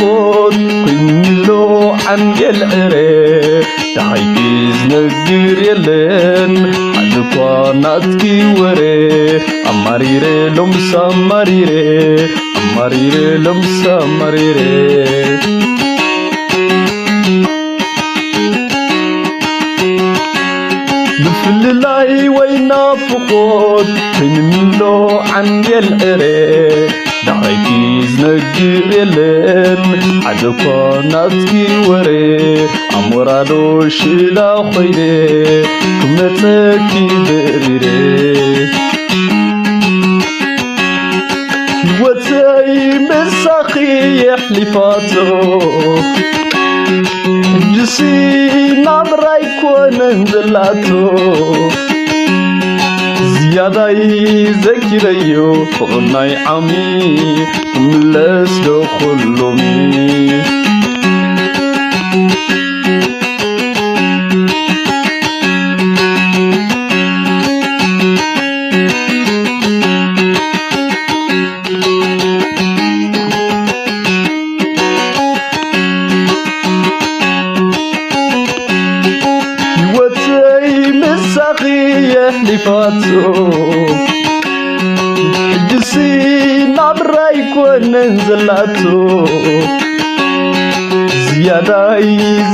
فقود كنلو عن العري تعيز نقدر يلن حدقوا ناتكي وري أماريري لمسا مريري أماريري لمسا مريري نفللاي وينا فقود كنلو عن العري دعيكيز نقدر يلن حدقوا ناتكي وري أمرادو شلا خيري كمتكي بريري وتاي مساقي يحلفاتو جسي نابراي كون نزلاتو زيادة ذكريو فغناي عمي ملس دخلومي يحلفاتو جسي نابراي كون نزلاتو زيادة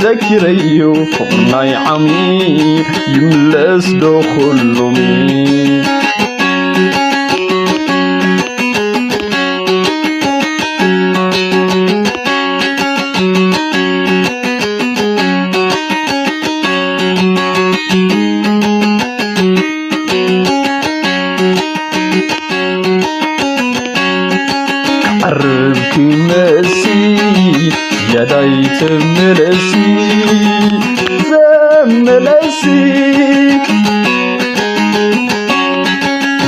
ذكريو فغناي عمي يملس دخلومي عربك مسي يا دايت ملسي زملسي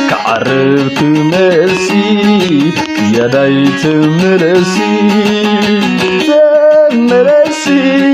كعربك مسي يا دايت ملسي زملسي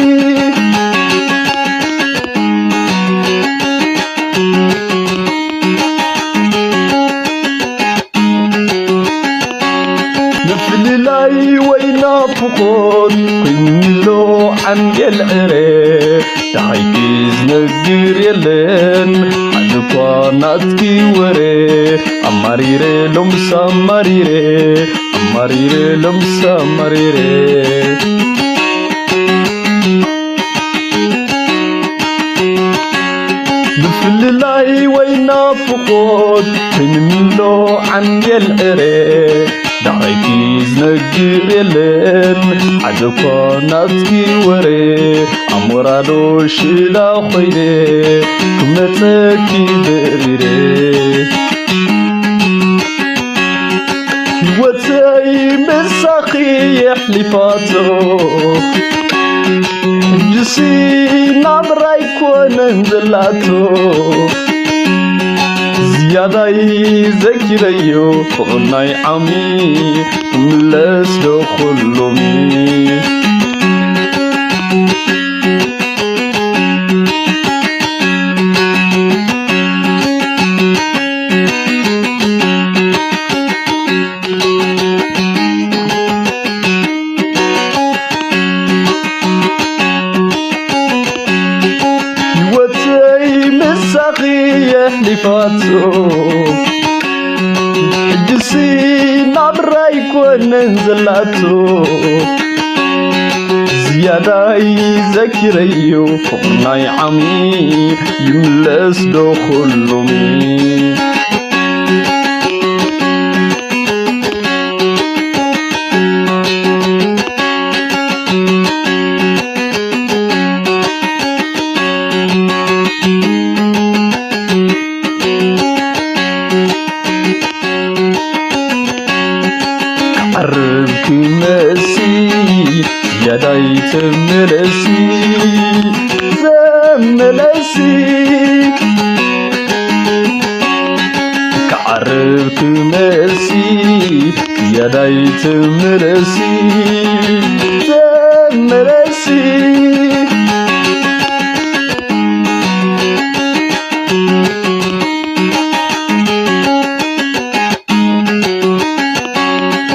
نفللاي وينا فقود كنلو عن العري تعيكيز نقدر يلن حدقوا ناتكي وري أماريري لمسا مريري أماريري لمسا مريري نفللاي وينا فقود كنلو عن العري دعيكيز نقدر يلن حدقوا ناتكي وري أمرادو شلا خيري كمتكي بريري وتاي مساقي يحلفاتو جسي نابراي كون نزلاتو زيادة ذكريو فغناي عمي ملس دخلومي وتاي مساقي يحلفاتو جسي نابراي كون نزلاتو زيادة ذكريو فغناي عمي يملس دخلومي عربك مسي يا دايت ملسي زملسي كعربك مسي يا دايت ملسي زملسي